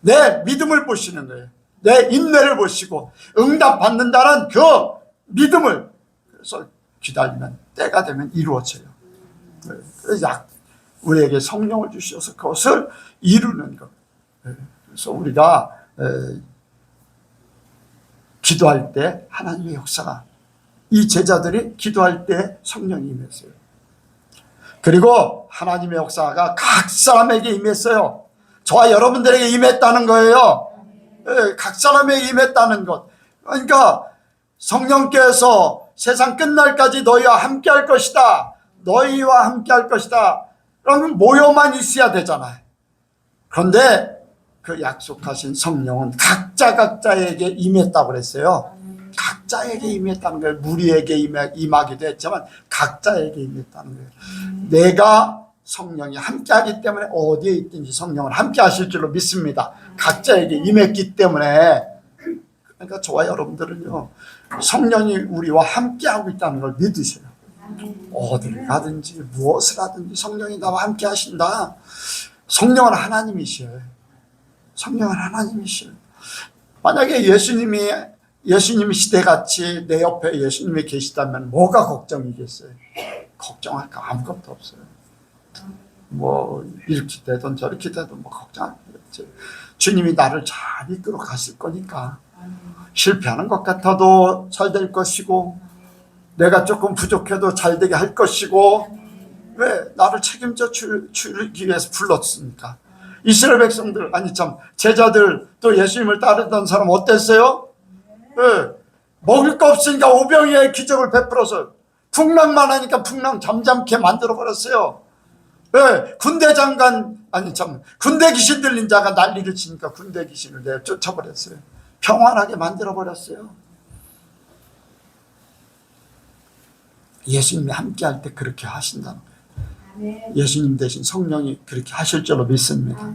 내 믿음을 보시는 거예요. 내 인내를 보시고 응답받는다는 그 믿음을, 그래서 기다리면 때가 되면 이루어져요. 그래서 우리에게 성령을 주셔서 그것을 이루는 것. 그래서 우리가 기도할 때 하나님의 역사가, 이 제자들이 기도할 때 성령이 임했어요. 그리고 하나님의 역사가 각 사람에게 임했어요. 저와 여러분들에게 임했다는 거예요. 각 사람에게 임했다는 것. 그러니까 성령께서 세상 끝날까지 너희와 함께 할 것이다. 너희와 함께 할 것이다. 그러면 모여만 있어야 되잖아요. 그런데 그 약속하신 성령은 각자에게 임했다고 그랬어요. 각자에게 임했다는 거예요. 무리에게 임하기도 했지만 각자에게 임했다는 거예요. 내가 성령이 함께하기 때문에 어디에 있든지 성령을 함께 하실 줄로 믿습니다. 각자에게 임했기 때문에. 그러니까 저와 여러분들은요, 성령이 우리와 함께하고 있다는 걸 믿으세요. 어디를 가든지 무엇을 하든지 성령이 나와 함께 하신다. 성령은 하나님이셔요. 성령은 하나님이셔요. 만약에 예수님이 시대같이 내 옆에 예수님이 계시다면 뭐가 걱정이겠어요? 걱정할 거 아무것도 없어요. 뭐 이렇게 되든 저렇게 되든 뭐 걱정할 거 없죠. 주님이 나를 잘 이끌어 가실 거니까. 실패하는 것 같아도 잘 될 것이고, 내가 조금 부족해도 잘 되게 할 것이고, 왜? 나를 책임져 주기 위해서 불렀으니까. 이스라엘 백성들, 제자들, 또 예수님을 따르던 사람 어땠어요? 왜? 먹을 거 없으니까 오병이어의 기적을 베풀어서, 풍랑만 하니까 풍랑 잠잠케 만들어버렸어요. 왜? 군대 귀신 들린 자가 난리를 치니까 군대 귀신을 내어 쫓아버렸어요. 평안하게 만들어버렸어요. 예수님이 함께 할 때 그렇게 하신다는 거예요. 예수님 대신 성령이 그렇게 하실 줄로 믿습니다.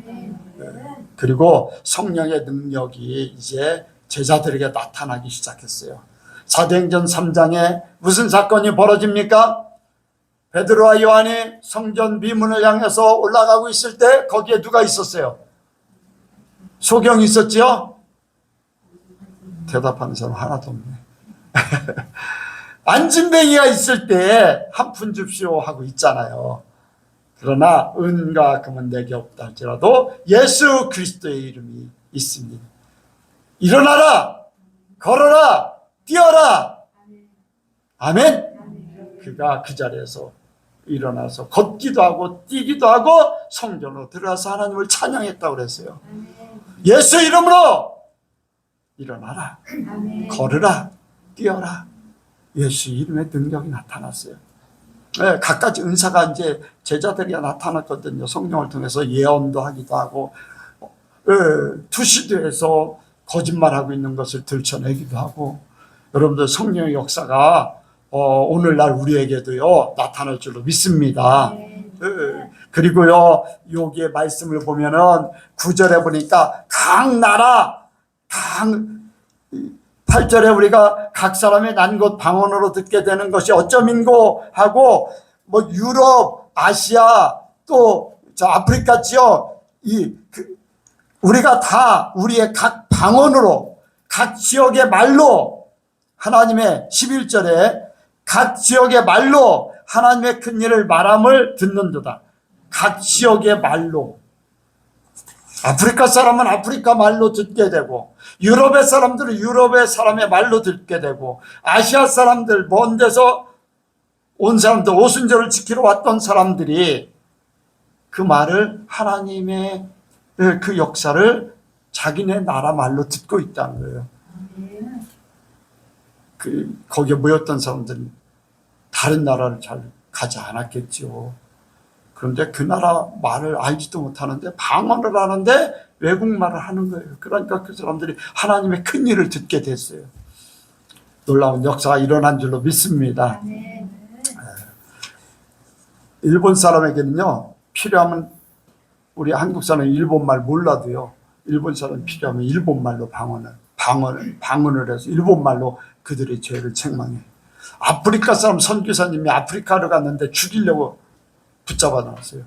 그리고 성령의 능력이 이제 제자들에게 나타나기 시작했어요. 사도행전 3장에 무슨 사건이 벌어집니까? 베드로와 요한이 성전 미문을 향해서 올라가고 있을 때 거기에 누가 있었어요? 소경이 있었지요? 대답하는 사람 하나도 없네. 안진뱅이가 있을 때 한 푼 줍시오 하고 있잖아요. 그러나 은과 금은 내게 없다 할지라도 예수 그리스도의 이름이 있습니다. 일어나라, 걸어라, 뛰어라. 아멘. 그가 그 자리에서 일어나서 걷기도 하고 뛰기도 하고 성전으로 들어가서 하나님을 찬양했다고 그랬어요. 예수 이름으로 일어나라, 걸으라, 뛰어라. 예수 이름의 능력이 나타났어요. 네, 각가지 은사가 이제 제자들이 나타났거든요. 성령을 통해서 예언도 하기도 하고, 투시도 해서 거짓말하고 있는 것을 들춰내기도 하고. 여러분들 성령의 역사가 오늘날 우리에게도요 나타날 줄로 믿습니다. 그리고요 여기에 말씀을 보면은 9절에 보니까 각 나라 8절에 우리가 각 사람의 난 곳 방언으로 듣게 되는 것이 어쩌민고 하고, 뭐 유럽, 아시아, 또 저 아프리카 지역, 우리가 다 우리의 각 방언으로, 각 지역의 말로 하나님의 11절에 각 지역의 말로 하나님의 큰 일을 말함을 듣는도다. 각 지역의 말로. 아프리카 사람은 아프리카 말로 듣게 되고, 유럽의 사람들은 유럽의 사람의 말로 듣게 되고, 아시아 사람들, 먼 데서 온 사람들, 오순절을 지키러 왔던 사람들이 그 말을, 하나님의 그 역사를 자기네 나라 말로 듣고 있다는 거예요. 거기에 모였던 사람들은 다른 나라를 잘 가지 않았겠죠. 그런데 그 나라 말을 알지도 못하는데 방언을 하는데 외국말을 하는 거예요. 그러니까 그 사람들이 하나님의 큰 일을 듣게 됐어요. 놀라운 역사가 일어난 줄로 믿습니다. 일본 사람에게는요, 필요하면, 우리 한국 사람은 일본말 몰라도요, 일본 사람 필요하면 일본말로 방언을 해서 일본말로 그들의 죄를 책망해. 아프리카 사람 선교사님이 아프리카로 갔는데 죽이려고 붙잡아 놨어요.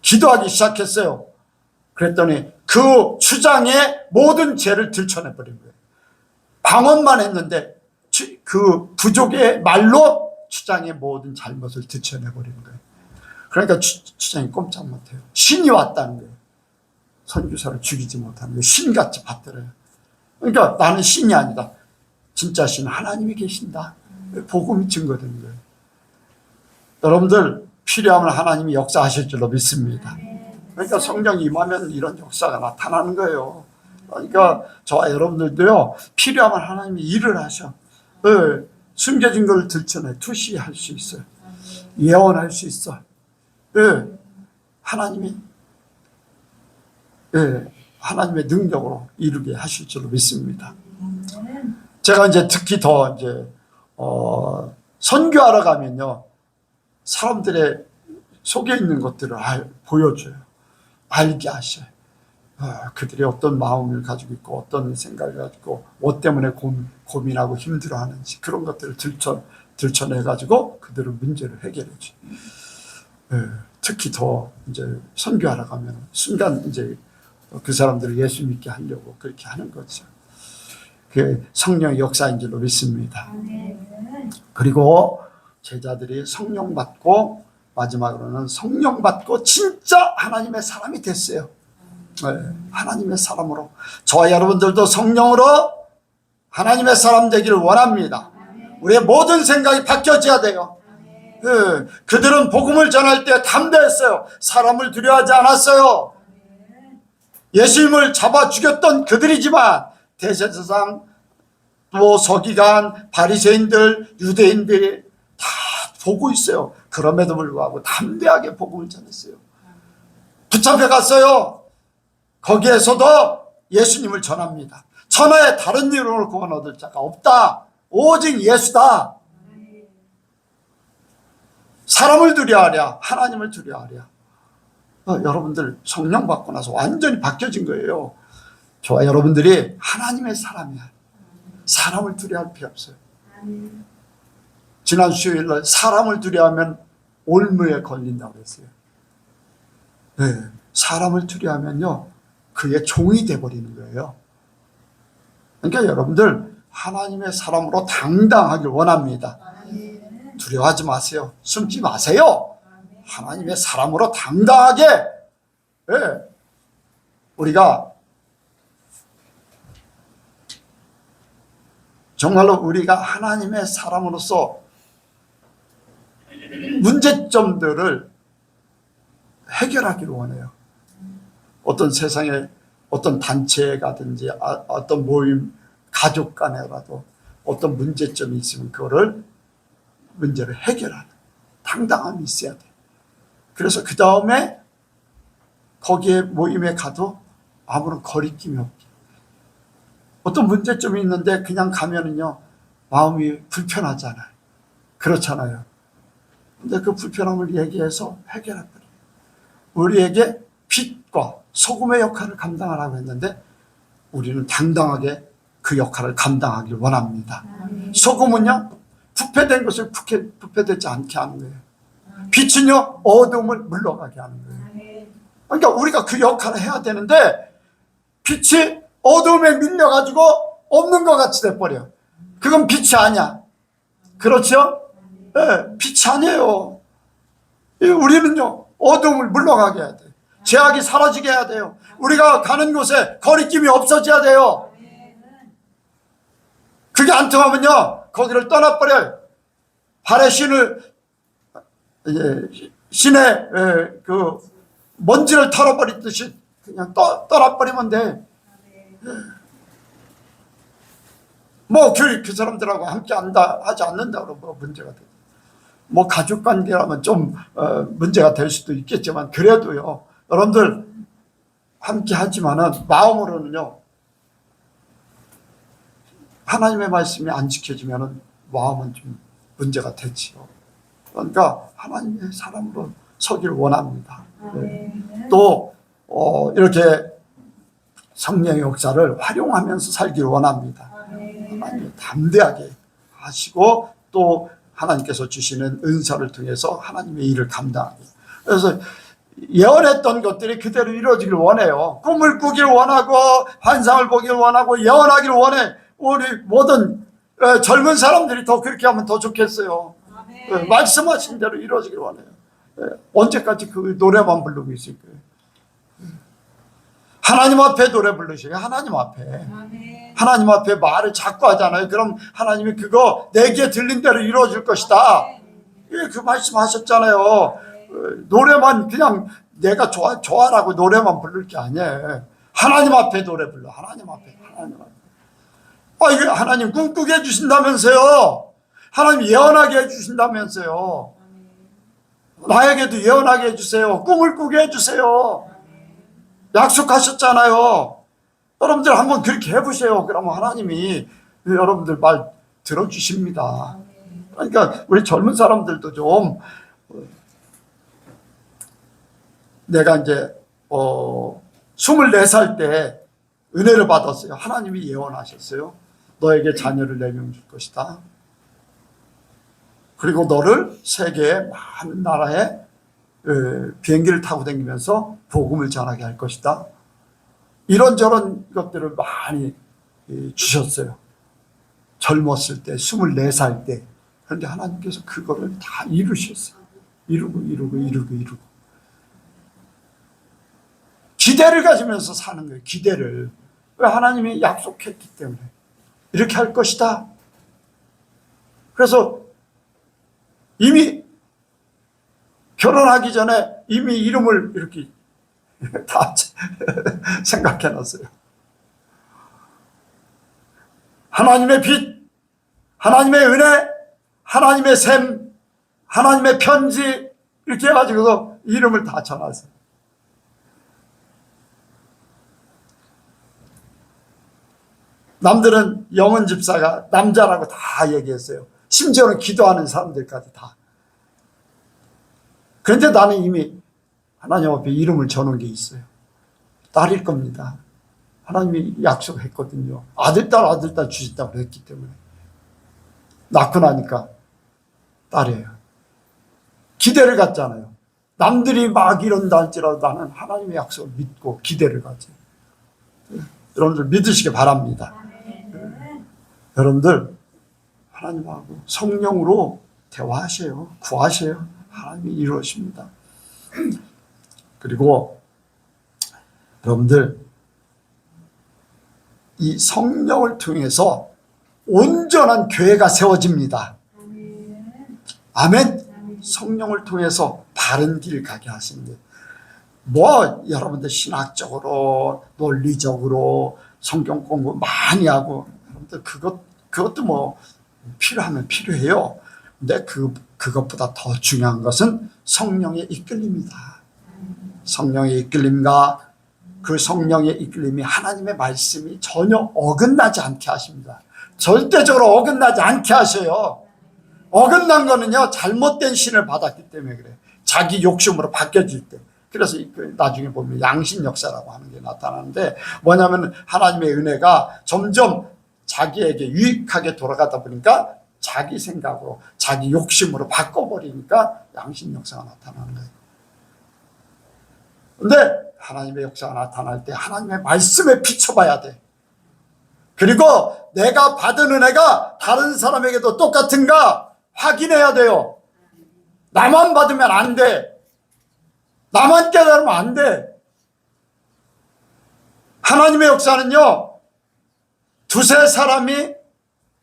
기도하기 시작했어요. 그랬더니 그 추장의 모든 죄를 들춰내 버린 거예요. 방언만 했는데 그 부족의 말로 추장의 모든 잘못을 들춰내 버린 거예요. 그러니까 추장이 꼼짝 못해요. 신이 왔다는 거예요. 선교사를 죽이지 못하는 거예요. 신같이 받들어요. 그러니까 나는 신이 아니다. 진짜 신 하나님이 계신다. 복음이 증거되는 거예요. 여러분들 필요하면 하나님이 역사하실 줄로 믿습니다. 그러니까 성령이 임하면 이런 역사가 나타나는 거예요. 그러니까 저와 여러분들도요, 필요하면 하나님이 일을 하셔. 숨겨진 걸 들춰내 투시할 수 있어요. 예언할 수 있어. 하나님이 하나님의 능력으로 이루게 하실 줄로 믿습니다. 제가 이제 특히 더 이제 선교하러 가면요, 사람들의 속에 있는 것들을 보여줘요. 알게 하셔요. 그들이 어떤 마음을 가지고 있고 어떤 생각을 가지고 뭐 때문에 고민하고 힘들어하는지 그런 것들을 들춰내 가지고 그들의 문제를 해결해 줘요. 특히 더 이제 선교하러 가면 순간 이제 그 사람들을 예수 믿게 하려고 그렇게 하는 거죠. 그 성령의 역사인 줄로 믿습니다. 그리고 제자들이 성령 받고 마지막으로는 성령 받고 진짜 하나님의 사람이 됐어요. 하나님의 사람으로. 저와 여러분들도 성령으로 하나님의 사람 되기를 원합니다. 우리의 모든 생각이 바뀌어져야 돼요. 그들은 복음을 전할 때 담대했어요. 사람을 두려워하지 않았어요. 예수님을 잡아 죽였던 그들이지만 대제사장 또 서기관 바리새인들 유대인들이 다 보고 있어요. 그럼에도 불구하고 담대하게 복음을 전했어요. 붙잡혀 갔어요. 거기에서도 예수님을 전합니다. 천하에 다른 이름으로 구원 얻을 자가 없다. 오직 예수다. 사람을 두려워하랴 하나님을 두려워하랴. 여러분들 성령 받고 나서 완전히 바뀌어진 거예요. 저와 여러분들이 하나님의 사람이야. 사람을 두려워할 필요 없어요. 지난 수요일날 사람을 두려워하면 올무에 걸린다고 그랬어요. 사람을 두려워하면요, 그의 종이 돼버리는 거예요. 그러니까 여러분들 하나님의 사람으로 당당하길 원합니다. 두려워하지 마세요. 숨지 마세요. 하나님의 사람으로 당당하게, 우리가 정말로 우리가 하나님의 사람으로서 문제점들을 해결하기를 원해요. 어떤 세상에 어떤 단체에 가든지 어떤 모임, 가족 간에라도 어떤 문제점이 있으면 그거를 문제를 해결하는 당당함이 있어야 돼. 그래서 그 다음에 거기에 모임에 가도 아무런 거리낌이 없게. 어떤 문제점이 있는데 그냥 가면은요, 마음이 불편하잖아요. 그렇잖아요. 근데 그 불편함을 얘기해서 해결해버려요. 우리에게 빛과 소금의 역할을 감당하라고 했는데 우리는 당당하게 그 역할을 감당하길 원합니다. 소금은요, 부패된 것을 부패되지 않게 하는 거예요. 빛은요, 어둠을 물러가게 하는 거예요. 그러니까 우리가 그 역할을 해야 되는데 빛이 어둠에 밀려가지고 없는 것 같이 돼버려. 그건 빛이 아니야. 그렇죠? 빛이 아니에요. 우리는요, 어둠을 물러가게 해야 돼. 죄악이 사라지게 해야 돼요. 우리가 가는 곳에 거리낌이 없어져야 돼요. 그게 안 통하면요, 거기를 떠나버려요. 발에 신의 그 먼지를 털어버리듯이 그냥 떠나버리면 돼. 뭐 그 사람들하고 함께 하지 않는다 그러면 뭐 문제가 돼. 뭐 가족 관계라면 좀 문제가 될 수도 있겠지만 그래도요, 여러분들 함께 하지만은 마음으로는요, 하나님의 말씀이 안 지켜지면은 마음은 좀 문제가 되지요. 그러니까 하나님의 사람으로 서기를 원합니다. 또 이렇게 성령의 역사를 활용하면서 살기를 원합니다. 하나님 담대하게 하시고 또 하나님께서 주시는 은사를 통해서 하나님의 일을 감당하게. 그래서 예언했던 것들이 그대로 이루어지길 원해요. 꿈을 꾸길 원하고 환상을 보길 원하고 예언하길 원해. 우리 모든 젊은 사람들이 더 그렇게 하면 더 좋겠어요. 말씀하신 대로 이루어지길 원해요. 언제까지 그 노래만 부르고 있을 거예요? 하나님 앞에 노래 부르셔요. 하나님 앞에. 하나님 앞에 말을 자꾸 하잖아요. 그럼 하나님이 그거 내 귀에 들린 대로 이루어질 것이다. 그 말씀하셨잖아요. 노래만 그냥 내가 좋아라고 노래만 부를 게 아니에요. 하나님 앞에 노래 불러. 하나님 앞에. 하나님 앞에. 이게 하나님 꿈꾸게 해주신다면서요. 하나님 예언하게 해주신다면서요. 나에게도 예언하게 해주세요. 꿈을 꾸게 해주세요. 약속하셨잖아요. 여러분들 한번 그렇게 해보세요. 그러면 하나님이 여러분들 말 들어주십니다. 그러니까 우리 젊은 사람들도 좀, 내가 이제 24살 때 은혜를 받았어요. 하나님이 예언하셨어요. 너에게 자녀를 4명 줄 것이다. 그리고 너를 세계의 많은 나라에 비행기를 타고 다니면서 복음을 전하게 할 것이다. 이런저런 것들을 많이 주셨어요. 젊었을 때, 24살 때. 그런데 하나님께서 그거를 다 이루셨어요. 이루고. 기대를 가지면서 사는 거예요. 기대를. 왜? 하나님이 약속했기 때문에. 이렇게 할 것이다. 그래서 이미 결혼하기 전에 이미 이름을 이렇게 다 생각해 놨어요. 하나님의 빛, 하나님의 은혜, 하나님의 샘, 하나님의 편지, 이렇게 해가지고서 이름을 다 쳐놨어요. 남들은 영은 집사가 남자라고 다 얘기했어요. 심지어는 기도하는 사람들까지 다. 그런데 나는 이미 하나님 앞에 이름을 저는 게 있어요. 딸일 겁니다. 하나님이 약속했거든요. 아들, 딸 주신다고 했기 때문에. 낳고 나니까 딸이에요. 기대를 갖잖아요. 남들이 막 이런다 할지라도 나는 하나님의 약속을 믿고 기대를 가지. 여러분들 믿으시기 바랍니다. 여러분들 하나님하고 성령으로 대화하세요. 구하세요. 하나님이 이루어집니다. 그리고 여러분들 이 성령을 통해서 온전한 교회가 세워집니다. 아멘. 성령을 통해서 바른 길 가게 하십니다. 뭐 여러분들 신학적으로 논리적으로 성경 공부 많이 하고 여러분들 그것도 뭐 필요하면 필요해요. 근데 그것보다 더 중요한 것은 성령의 이끌림이다. 성령의 이끌림과 그 성령의 이끌림이 하나님의 말씀이 전혀 어긋나지 않게 하십니다. 절대적으로 어긋나지 않게 하셔요. 어긋난 거는요, 잘못된 신을 받았기 때문에 그래요. 자기 욕심으로 바뀌어질 때. 그래서 나중에 보면 양신 역사라고 하는 게 나타나는데, 뭐냐면 하나님의 은혜가 점점 자기에게 유익하게 돌아가다 보니까 자기 생각으로, 자기 욕심으로 바꿔버리니까 양신 역사가 나타나는 거예요. 근데 하나님의 역사가 나타날 때 하나님의 말씀에 비춰봐야 돼. 그리고 내가 받은 은혜가 다른 사람에게도 똑같은가 확인해야 돼요. 나만 받으면 안 돼. 나만 깨달으면 안 돼. 하나님의 역사는요, 두세 사람이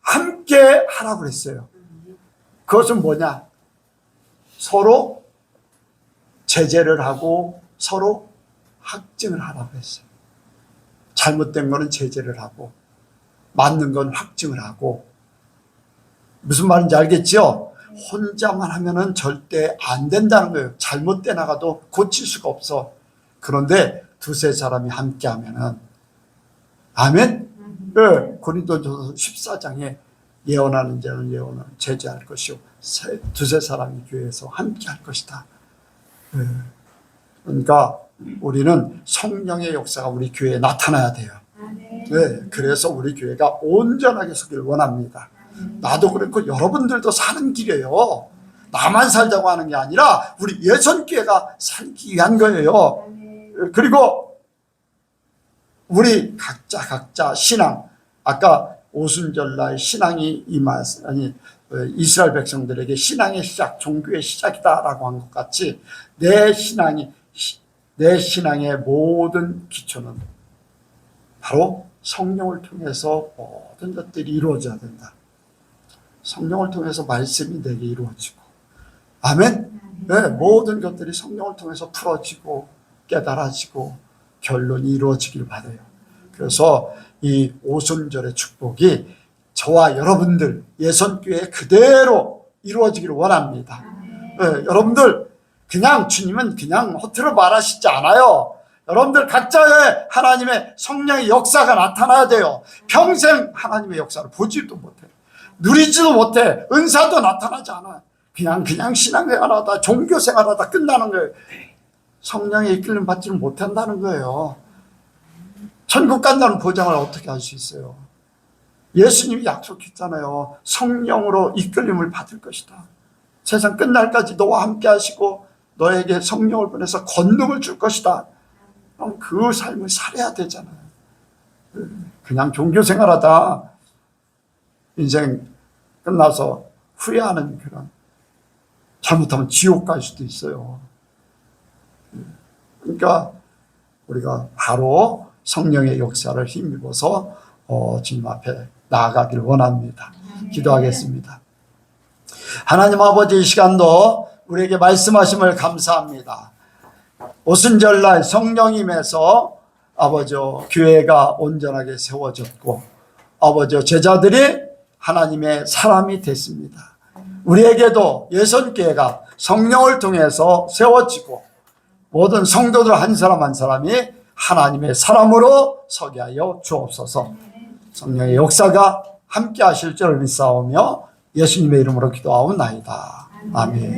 함께 하라고 그랬어요. 그것은 뭐냐? 서로 제재를 하고 서로 확증을 하라고 했어요. 잘못된 거는 제재를 하고 맞는 건 확증을 하고. 무슨 말인지 알겠죠? 혼자만 하면은 절대 안 된다는 거예요. 잘못돼 나가도 고칠 수가 없어. 그런데 두세 사람이 함께 하면은, 아멘? 네, 고린도전서 14장에 예언하는 자는 예언을 제재할 것이요, 두세 사람이 교회에서 함께 할 것이다. 네. 그러니까 우리는 성령의 역사가 우리 교회에 나타나야 돼요. 네, 그래서 우리 교회가 온전하게 서기를 원합니다. 나도 그렇고 여러분들도 사는 길이에요. 나만 살자고 하는 게 아니라 우리 예선교회가 살기 위한 거예요. 그리고 우리 각자 신앙, 아까 오순절날 신앙이 이스라엘 백성들에게 신앙의 시작, 종교의 시작이다라고 한 것 같이 내 신앙의 모든 기초는 바로 성령을 통해서 모든 것들이 이루어져야 된다. 성령을 통해서 말씀이 내게 이루어지고, 아멘? 네, 모든 것들이 성령을 통해서 풀어지고 깨달아지고 결론이 이루어지길 바라요. 그래서 이 오순절의 축복이 저와 여러분들 예선교회에 그대로 이루어지기를 원합니다. 네, 여러분들 그냥 주님은 그냥 허투루 말하시지 않아요. 여러분들 각자의 하나님의 성령의 역사가 나타나야 돼요. 평생 하나님의 역사를 보지도 못해, 누리지도 못해, 은사도 나타나지 않아. 그냥 신앙생활하다 종교생활하다 끝나는 거예요. 성령의 이끌림 받지를 못한다는 거예요. 천국 간다는 보장을 어떻게 할 수 있어요? 예수님이 약속했잖아요. 성령으로 이끌림을 받을 것이다. 세상 끝날까지 너와 함께 하시고 너에게 성령을 보내서 권능을 줄 것이다. 그럼 그 삶을 살아야 되잖아요. 그냥 종교생활하다 인생 끝나서 후회하는 그런, 잘못하면 지옥 갈 수도 있어요. 그러니까 우리가 바로 성령의 역사를 힘입어서 주님 앞에 나아가기를 원합니다. 기도하겠습니다. 하나님 아버지, 이 시간도 우리에게 말씀하심을 감사합니다. 오순절날 성령임에서 아버지 교회가 온전하게 세워졌고, 아버지 제자들이 하나님의 사람이 됐습니다. 우리에게도 예선교회가 성령을 통해서 세워지고 모든 성도들 한 사람 한 사람이 하나님의 사람으로 서게 하여 주옵소서. 성령의 역사가 함께 하실 줄을 믿사오며 예수님의 이름으로 기도하옵나이다. 아멘.